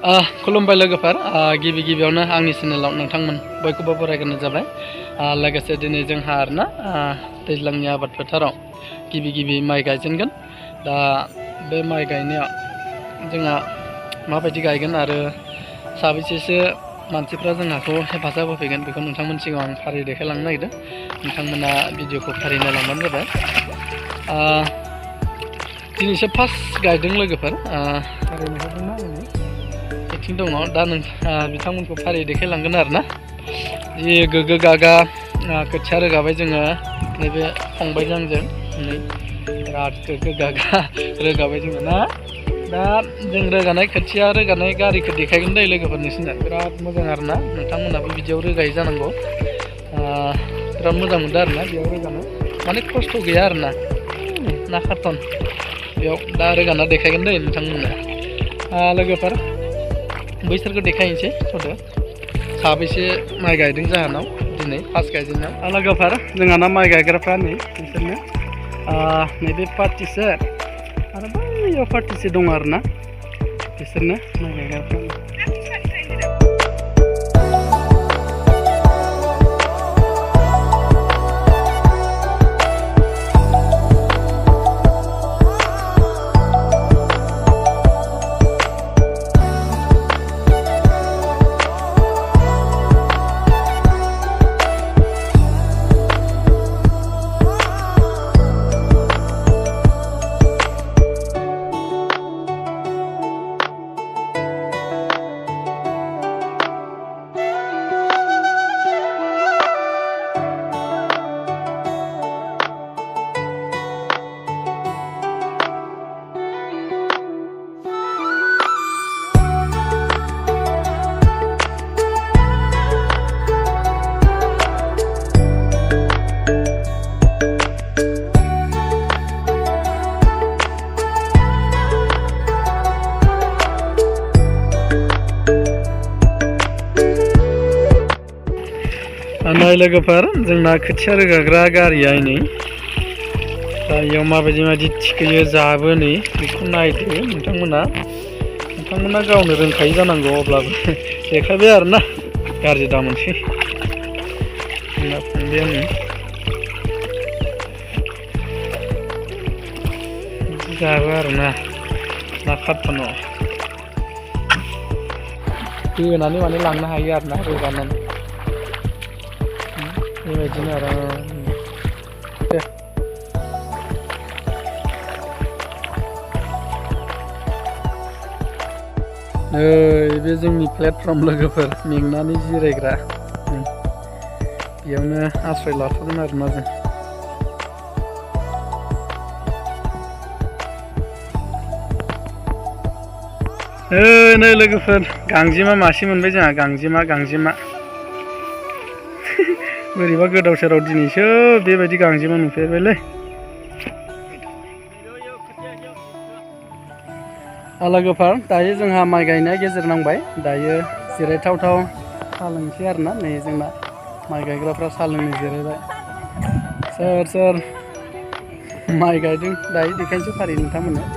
खुलुमबाय लोगोफोर गिबि गिबियावनो आंनि चेनेलाव नोंथांमोन बयखौबो बरायग्रोनाय जाबाय लोगोसे दिनै जोंहा आरोना दैज्लांनि आबाद फोथाराव गिबि माइ गायजेनगोन दा बे माइ गायनायाव जोंहा माबायदि गायगोन आरो साबेसेसो मानसिफ्रा जोंहाखौ हेफाजाब होफैगोन बेखौ नोंथांमोन सिगाङाव आं फारि देखायलांनो नागिरदों नोंथांमोना भिडिअखौ फारि नायलांबानो जाबाय दिनैसो फार्स्ट गायदों लोगोफोर दङ दा बिथांमोनखौ फारि देखायलांगोन आरोना जि गोग्गो गागा खोथिया रोगाबाय जोङो नैबे फंबायजों आंजों नै बिराद गोग्गो गागा रोगाबाय जोङो ना दा जों रोगानाय खोथिया रोगानाय गारिखौ देखायगोन दै लोगोफोर नोंसिनो बिराद मोजां आरोना नोंथांमोनाबो बिदियाव रोगायो जानांगौ बिराद मोजां मोनदों आरोना बेयाव रोगानो माने खस्थ' गैया आरोना ना कार्टन बेयाव दा रोगाना देखायगोन दै नोंथांमोननो लोगोफोर बैसोरखौ देखायनोसै थ'दो साबैसे माइ गायदों जाहानाव दिनै फार्स्ट गायजेननायाव लोगोफोर जोंहाना माइ गायग्राफ्रा नै बिसोरनो नैबे पार्टिसे आरो बैयाव पार्टिसे दङ आरोना बिसोरनो माइ गायग्राफ्रा नाय लोगोफोर जोंना खोथिया रोगाग्रा गारिया नै दा इयाव माबायदि थिखोयो जाबो नै बेखौ नायदो नोंथांमोना गावनो रोंखायो जानांगौ अब्लाबो देखायबाय आरोना गाज्रि दा मोनसै जोंना फंबाया नै बिदि जाबो आरोना ना कार्टनाव होनानै माने लांनो हायो आरोना रोगानानै बेबायदिनो आरो बे जोंनि प्लेटफर्म लोगोफोर मेंनानै जिरायग्रा बेयावनो आश्रय लाथ'दों आरोना जों नै लोगोफोर गांजेमा मासे मोनबाय जोंहा गांजेमा बोरैबा गोदाव सोराव दिनैसो बेबायदि गांजेमा नुफेरबायलै लोगोफोर दायो जोंहा माइ गायनाया गेजेर नांबाय दायो जिरायथावथाव साहा लोंसै आरोना नै जोंना माइ गायग्राफ्रा साहा लोंनो जिरायबाय सोर माइ गायदों दायो देखायनोसै फारि नोंथांमोननो